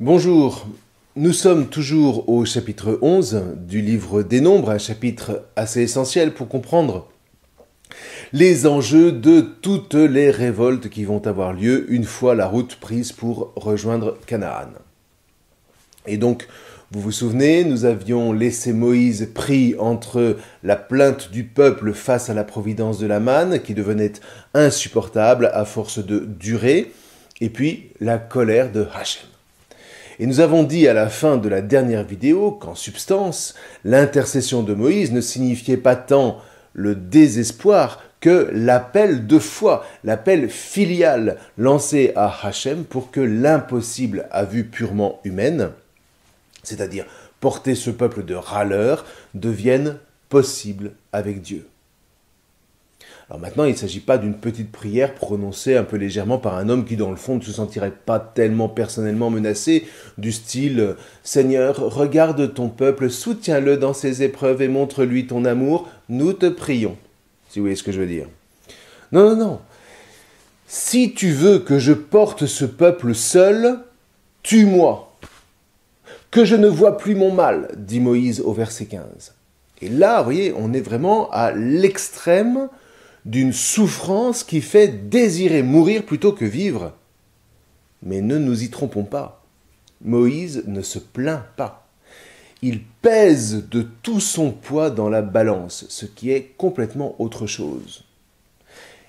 Bonjour, nous sommes toujours au chapitre 11 du livre des Nombres, un chapitre assez essentiel pour comprendre les enjeux de toutes les révoltes qui vont avoir lieu une fois la route prise pour rejoindre Canaan. Et donc, vous vous souvenez, nous avions laissé Moïse pris entre la plainte du peuple face à la providence de la manne, qui devenait insupportable à force de durer, et puis la colère de Hachem. Et nous avons dit à la fin de la dernière vidéo qu'en substance, l'intercession de Moïse ne signifiait pas tant le désespoir que l'appel de foi, l'appel filial lancé à Hachem pour que l'impossible à vue purement humaine, c'est-à-dire porter ce peuple de râleurs, devienne possible avec Dieu. Alors maintenant, il ne s'agit pas d'une petite prière prononcée un peu légèrement par un homme qui, dans le fond, ne se sentirait pas tellement personnellement menacé, du style « Seigneur, regarde ton peuple, soutiens-le dans ses épreuves et montre-lui ton amour, nous te prions. » Si vous voyez ce que je veux dire. Non. Si tu veux que je porte ce peuple seul, tue-moi. Que je ne vois plus mon mal, dit Moïse au verset 15. Et là, vous voyez, on est vraiment à l'extrême d'une souffrance qui fait désirer mourir plutôt que vivre. Mais ne nous y trompons pas. Moïse ne se plaint pas. Il pèse de tout son poids dans la balance, ce qui est complètement autre chose.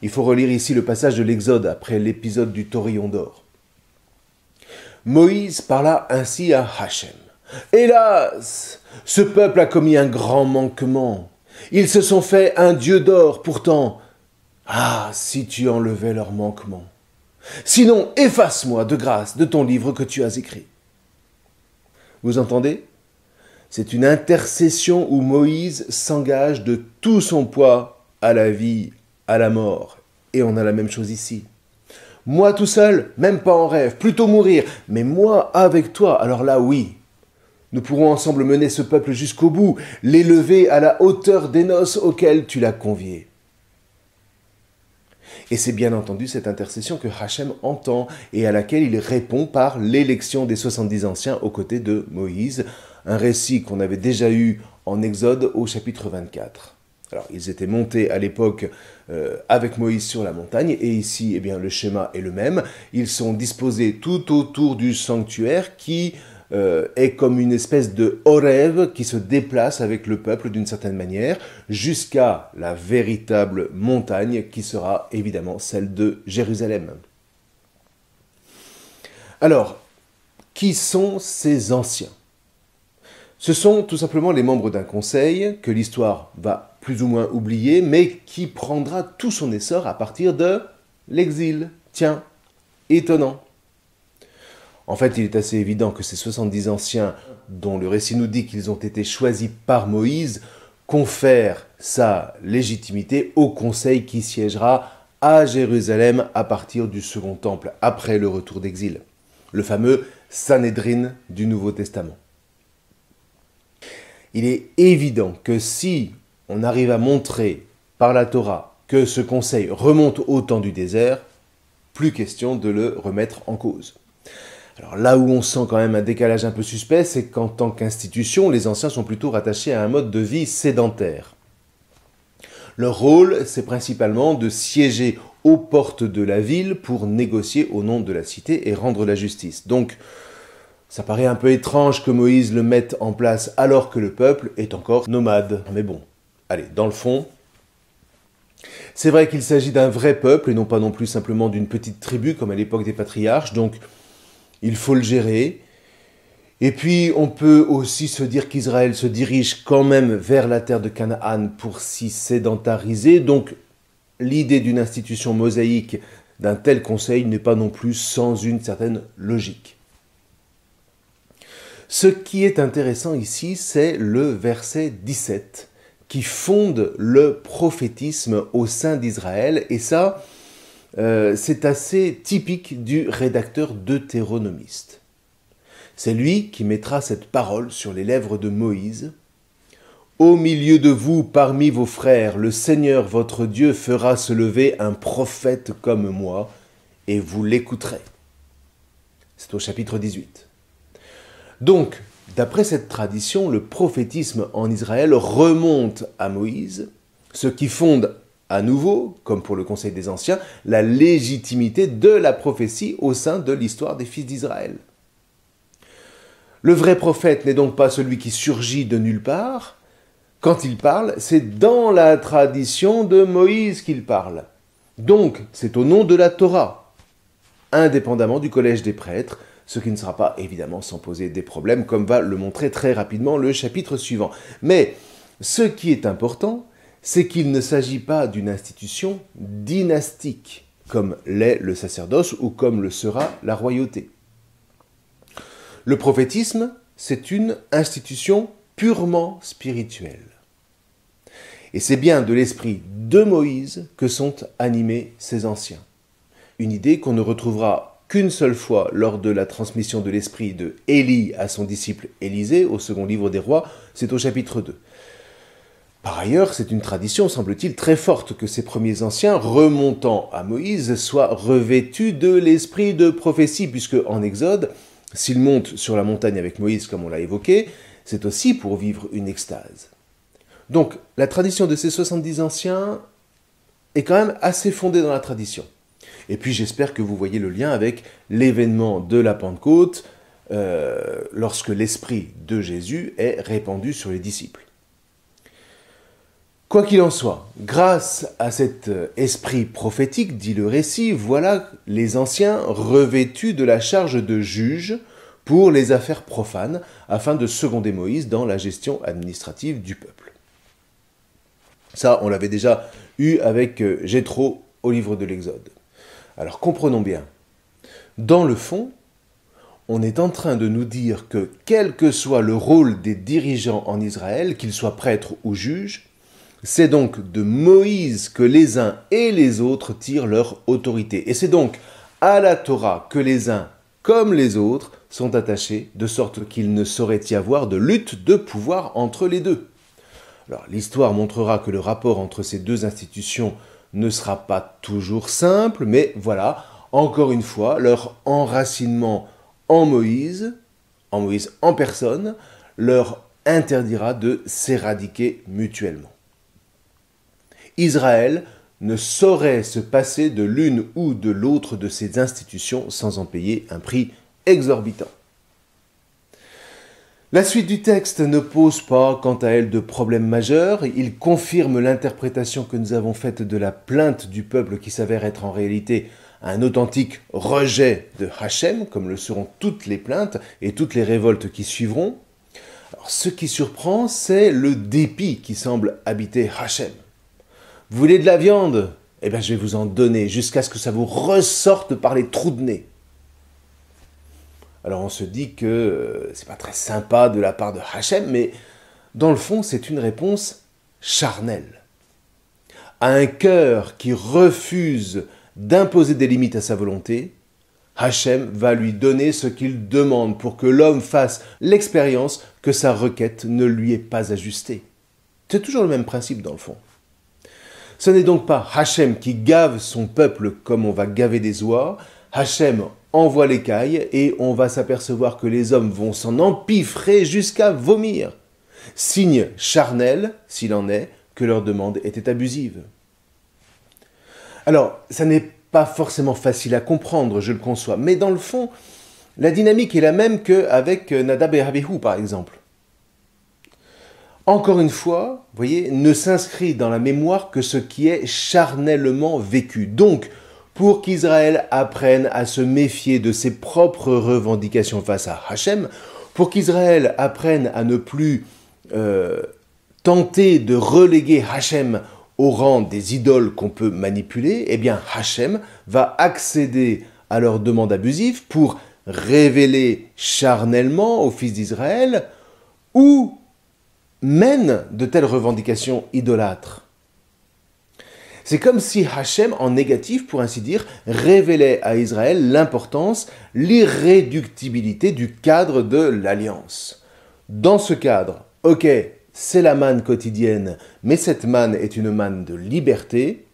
Il faut relire ici le passage de l'Exode après l'épisode du taurillon d'or. Moïse parla ainsi à Hachem. « Hélas, ce peuple a commis un grand manquement. Ils se sont fait un dieu d'or, pourtant. Ah, si tu enlevais leur manquement. Sinon, efface-moi de grâce de ton livre que tu as écrit. » Vous entendez ? C'est une intercession où Moïse s'engage de tout son poids à la vie, à la mort. Et on a la même chose ici. Moi tout seul, même pas en rêve, plutôt mourir. Mais moi avec toi, alors là oui. Nous pourrons ensemble mener ce peuple jusqu'au bout, l'élever à la hauteur des noces auxquelles tu l'as convié. Et c'est bien entendu cette intercession que Hachem entend et à laquelle il répond par l'élection des 70 anciens aux côtés de Moïse, un récit qu'on avait déjà eu en Exode au chapitre 24. Alors, ils étaient montés à l'époque avec Moïse sur la montagne, et ici, eh bien, le schéma est le même. Ils sont disposés tout autour du sanctuaire qui est comme une espèce de Horev qui se déplace avec le peuple d'une certaine manière jusqu'à la véritable montagne qui sera évidemment celle de Jérusalem. Alors, qui sont ces anciens ? Ce sont tout simplement les membres d'un conseil que l'histoire va plus ou moins oublier, mais qui prendra tout son essor à partir de l'exil. Tiens, étonnant. En fait, il est assez évident que ces 70 anciens, dont le récit nous dit qu'ils ont été choisis par Moïse, confèrent sa légitimité au conseil qui siégera à Jérusalem à partir du second temple, après le retour d'exil, le fameux Sanhédrin du Nouveau Testament. Il est évident que si on arrive à montrer par la Torah que ce conseil remonte au temps du désert, plus question de le remettre en cause. Alors là où on sent quand même un décalage un peu suspect, c'est qu'en tant qu'institution, les anciens sont plutôt rattachés à un mode de vie sédentaire. Leur rôle, c'est principalement de siéger aux portes de la ville pour négocier au nom de la cité et rendre la justice. Donc, ça paraît un peu étrange que Moïse le mette en place alors que le peuple est encore nomade. Mais bon, allez, dans le fond, c'est vrai qu'il s'agit d'un vrai peuple et non pas non plus simplement d'une petite tribu comme à l'époque des patriarches, donc il faut le gérer. Et puis, on peut aussi se dire qu'Israël se dirige quand même vers la terre de Canaan pour s'y sédentariser. Donc, l'idée d'une institution mosaïque d'un tel conseil n'est pas non plus sans une certaine logique. Ce qui est intéressant ici, c'est le verset 17, qui fonde le prophétisme au sein d'Israël. Et ça, c'est assez typique du rédacteur deutéronomiste. C'est lui qui mettra cette parole sur les lèvres de Moïse. « Au milieu de vous, parmi vos frères, le Seigneur votre Dieu fera se lever un prophète comme moi, et vous l'écouterez. » C'est au chapitre 18. Donc, d'après cette tradition, le prophétisme en Israël remonte à Moïse, ce qui fonde à nouveau, comme pour le Conseil des Anciens, la légitimité de la prophétie au sein de l'histoire des fils d'Israël. Le vrai prophète n'est donc pas celui qui surgit de nulle part. Quand il parle, c'est dans la tradition de Moïse qu'il parle. Donc, c'est au nom de la Torah, indépendamment du collège des prêtres, ce qui ne sera pas évidemment sans poser des problèmes, comme va le montrer très rapidement le chapitre suivant. Mais ce qui est important, c'est qu'il ne s'agit pas d'une institution dynastique, comme l'est le sacerdoce ou comme le sera la royauté. Le prophétisme, c'est une institution purement spirituelle. Et c'est bien de l'esprit de Moïse que sont animés ces anciens. Une idée qu'on ne retrouvera qu'une seule fois lors de la transmission de l'esprit de Élie à son disciple Élisée, au second livre des rois, c'est au chapitre 2. Par ailleurs, c'est une tradition, semble-t-il, très forte que ces premiers anciens, remontant à Moïse, soient revêtus de l'esprit de prophétie, puisque en Exode, s'ils montent sur la montagne avec Moïse, comme on l'a évoqué, c'est aussi pour vivre une extase. Donc, la tradition de ces 70 anciens est quand même assez fondée dans la tradition. Et puis, j'espère que vous voyez le lien avec l'événement de la Pentecôte, lorsque l'esprit de Jésus est répandu sur les disciples. Quoi qu'il en soit, grâce à cet esprit prophétique, dit le récit, voilà les anciens revêtus de la charge de juge pour les affaires profanes, afin de seconder Moïse dans la gestion administrative du peuple. Ça, on l'avait déjà eu avec Jéthro au livre de l'Exode. Alors comprenons bien, dans le fond, on est en train de nous dire que quel que soit le rôle des dirigeants en Israël, qu'ils soient prêtres ou juges, c'est donc de Moïse que les uns et les autres tirent leur autorité. Et c'est donc à la Torah que les uns comme les autres sont attachés, de sorte qu'il ne saurait y avoir de lutte de pouvoir entre les deux. Alors l'histoire montrera que le rapport entre ces deux institutions ne sera pas toujours simple, mais voilà, encore une fois, leur enracinement en Moïse en personne, leur interdira de s'éradiquer mutuellement. Israël ne saurait se passer de l'une ou de l'autre de ces institutions sans en payer un prix exorbitant. La suite du texte ne pose pas, quant à elle, de problème majeur. Il confirme l'interprétation que nous avons faite de la plainte du peuple qui s'avère être en réalité un authentique rejet de Hachem, comme le seront toutes les plaintes et toutes les révoltes qui suivront. Alors, ce qui surprend, c'est le dépit qui semble habiter Hachem. Vous voulez de la viande? Eh bien, je vais vous en donner jusqu'à ce que ça vous ressorte par les trous de nez. Alors, on se dit que c'est pas très sympa de la part de Hachem, mais dans le fond, c'est une réponse charnelle. À un cœur qui refuse d'imposer des limites à sa volonté, Hachem va lui donner ce qu'il demande pour que l'homme fasse l'expérience que sa requête ne lui est pas ajustée. C'est toujours le même principe dans le fond. Ce n'est donc pas Hachem qui gave son peuple comme on va gaver des oies. Hachem envoie l'écaille et on va s'apercevoir que les hommes vont s'en empiffrer jusqu'à vomir. Signe charnel, s'il en est, que leur demande était abusive. Alors, ça n'est pas forcément facile à comprendre, je le conçois, mais dans le fond, la dynamique est la même qu'avec Nadab et Abihu, par exemple. Encore une fois, vous voyez, ne s'inscrit dans la mémoire que ce qui est charnellement vécu. Donc, pour qu'Israël apprenne à se méfier de ses propres revendications face à Hachem, pour qu'Israël apprenne à ne plus tenter de reléguer Hachem au rang des idoles qu'on peut manipuler, eh bien Hachem va accéder à leurs demandes abusives pour révéler charnellement aux fils d'Israël où mènent de telles revendications idolâtres. C'est comme si Hachem, en négatif pour ainsi dire, révélait à Israël l'importance, l'irréductibilité du cadre de l'alliance. Dans ce cadre, ok, c'est la manne quotidienne, mais cette manne est une manne de liberté.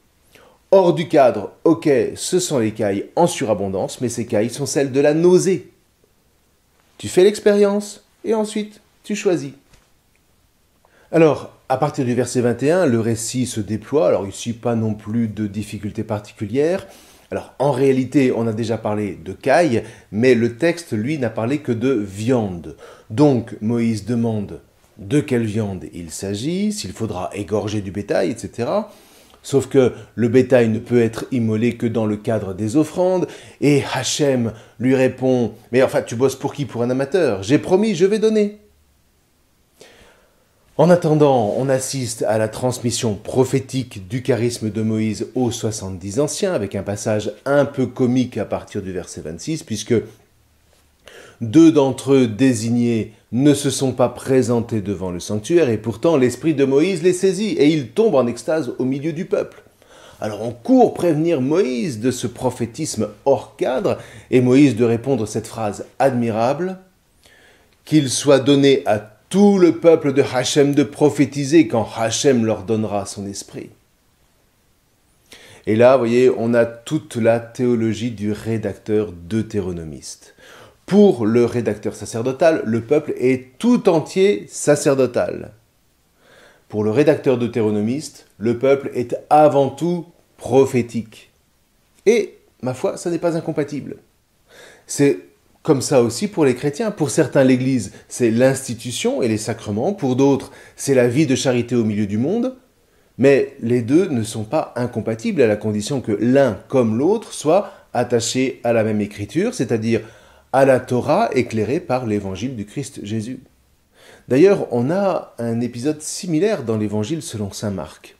Hors du cadre, ok, ce sont les cailles en surabondance, mais ces cailles sont celles de la nausée. Tu fais l'expérience et ensuite tu choisis. Alors, à partir du verset 21, le récit se déploie. Alors ici, pas non plus de difficultés particulières. Alors, en réalité, on a déjà parlé de caille, mais le texte, lui, n'a parlé que de viande. Donc, Moïse demande de quelle viande il s'agit, s'il faudra égorger du bétail, etc. Sauf que le bétail ne peut être immolé que dans le cadre des offrandes, et Hachem lui répond « Mais enfin, tu bosses pour qui? Pour un amateur? J'ai promis, je vais donner !» En attendant, on assiste à la transmission prophétique du charisme de Moïse aux 70 anciens, avec un passage un peu comique à partir du verset 26, puisque 2 d'entre eux désignés ne se sont pas présentés devant le sanctuaire, et pourtant l'esprit de Moïse les saisit, et il tombe en extase au milieu du peuple. Alors on court prévenir Moïse de ce prophétisme hors cadre, et Moïse de répondre cette phrase admirable, « Qu'il soit donné à tout le peuple de Hachem de prophétiser quand Hachem leur donnera son esprit. » Et là, vous voyez, on a toute la théologie du rédacteur deutéronomiste. Pour le rédacteur sacerdotal, le peuple est tout entier sacerdotal. Pour le rédacteur deutéronomiste, le peuple est avant tout prophétique. Et, ma foi, ça n'est pas incompatible. C'est comme ça aussi pour les chrétiens. Pour certains, l'Église, c'est l'institution et les sacrements. Pour d'autres, c'est la vie de charité au milieu du monde. Mais les deux ne sont pas incompatibles à la condition que l'un comme l'autre soit attaché à la même écriture, c'est-à-dire à la Torah éclairée par l'évangile du Christ Jésus. D'ailleurs, on a un épisode similaire dans l'évangile selon saint Marc.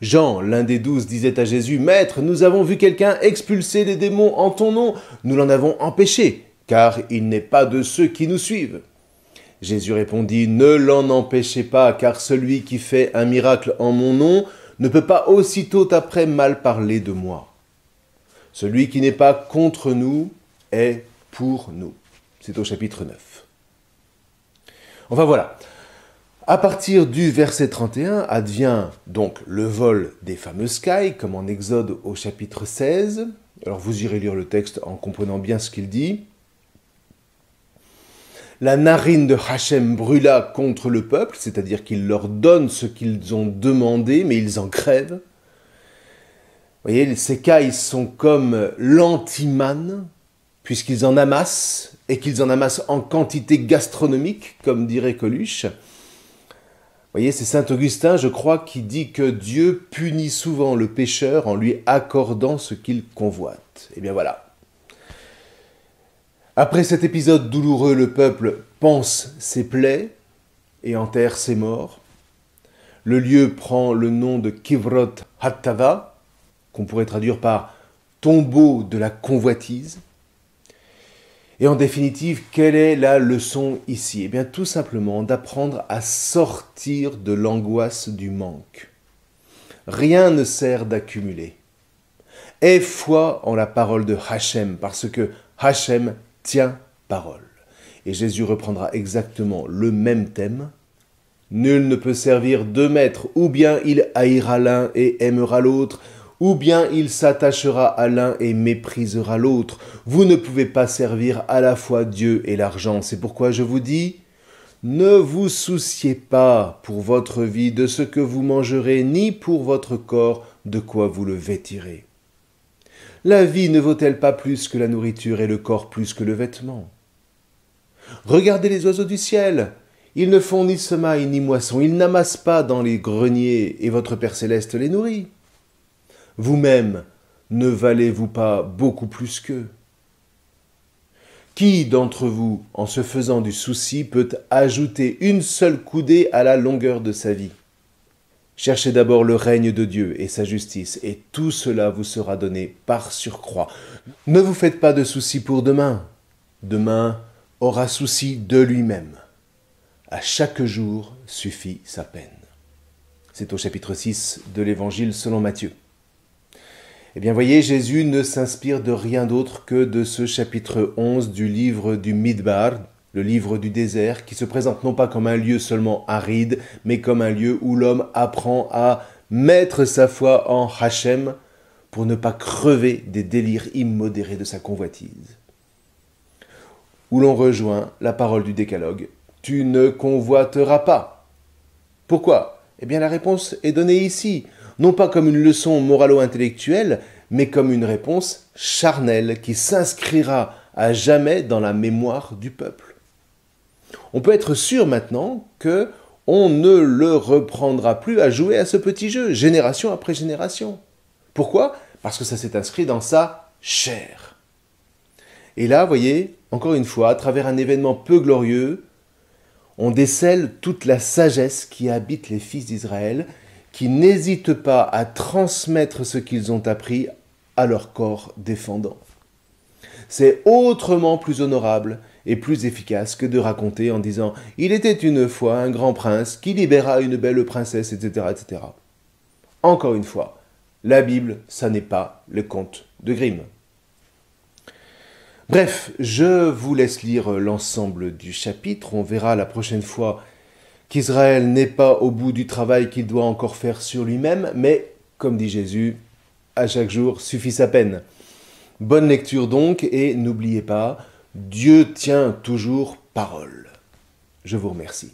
Jean, l'un des 12, disait à Jésus « Maître, nous avons vu quelqu'un expulser les démons en ton nom. Nous l'en avons empêché, car il n'est pas de ceux qui nous suivent. » Jésus répondit « Ne l'en empêchez pas, car celui qui fait un miracle en mon nom ne peut pas aussitôt après mal parler de moi. Celui qui n'est pas contre nous est pour nous. » C'est au chapitre 9. Enfin voilà. À partir du verset 31 advient donc le vol des fameuses cailles, comme en Exode au chapitre 16. Alors vous irez lire le texte en comprenant bien ce qu'il dit. La narine de Hachem brûla contre le peuple, c'est-à-dire qu'il leur donne ce qu'ils ont demandé, mais ils en crèvent. Vous voyez, ces cailles sont comme l'antiman, puisqu'ils en amassent, et qu'ils en amassent en quantité gastronomique, comme dirait Coluche. Vous voyez, c'est saint Augustin, je crois, qui dit que Dieu punit souvent le pécheur en lui accordant ce qu'il convoite. Eh bien voilà. Après cet épisode douloureux, le peuple panse ses plaies et enterre ses morts. Le lieu prend le nom de Kivrot Hattava, qu'on pourrait traduire par tombeau de la convoitise. Et en définitive, quelle est la leçon ici? Eh bien, tout simplement d'apprendre à sortir de l'angoisse du manque. Rien ne sert d'accumuler. Aie foi en la parole de Hachem, parce que Hachem tient parole. Et Jésus reprendra exactement le même thème. Nul ne peut servir 2 maîtres, ou bien il haïra l'un et aimera l'autre, ou bien il s'attachera à l'un et méprisera l'autre. Vous ne pouvez pas servir à la fois Dieu et l'argent. C'est pourquoi je vous dis, ne vous souciez pas pour votre vie de ce que vous mangerez, ni pour votre corps de quoi vous le vêtirez. La vie ne vaut-elle pas plus que la nourriture et le corps plus que le vêtement? Regardez les oiseaux du ciel. Ils ne font ni semaille ni moisson, ils n'amassent pas dans les greniers et votre Père céleste les nourrit. Vous-même, ne valez-vous pas beaucoup plus qu'eux? Qui d'entre vous, en se faisant du souci, peut ajouter une seule coudée à la longueur de sa vie? Cherchez d'abord le règne de Dieu et sa justice, et tout cela vous sera donné par surcroît. Ne vous faites pas de soucis pour demain. Demain aura souci de lui-même. À chaque jour suffit sa peine. C'est au chapitre 6 de l'Évangile selon Matthieu. Eh bien, voyez, Jésus ne s'inspire de rien d'autre que de ce chapitre 11 du livre du Midbar, le livre du désert, qui se présente non pas comme un lieu seulement aride, mais comme un lieu où l'homme apprend à mettre sa foi en Hachem pour ne pas crever des délires immodérés de sa convoitise. où l'on rejoint la parole du décalogue. Tu ne convoiteras pas. Pourquoi? Eh bien la réponse est donnée ici, non pas comme une leçon moralo-intellectuelle, mais comme une réponse charnelle qui s'inscrira à jamais dans la mémoire du peuple. On peut être sûr maintenant que on ne le reprendra plus à jouer à ce petit jeu, génération après génération. Pourquoi? Parce que ça s'est inscrit dans sa chair. Et là, voyez, encore une fois, à travers un événement peu glorieux, on décèle toute la sagesse qui habite les fils d'Israël, qui n'hésitent pas à transmettre ce qu'ils ont appris à leur corps défendant. C'est autrement plus honorable et plus efficace que de raconter en disant « Il était une fois un grand prince qui libéra une belle princesse, etc. etc. » Encore une fois, la Bible, ça n'est pas le conte de Grimm. Bref, je vous laisse lire l'ensemble du chapitre. On verra la prochaine fois qu'Israël n'est pas au bout du travail qu'il doit encore faire sur lui-même, mais, comme dit Jésus, à chaque jour suffit sa peine. Bonne lecture donc, et n'oubliez pas, Dieu tient toujours parole. Je vous remercie.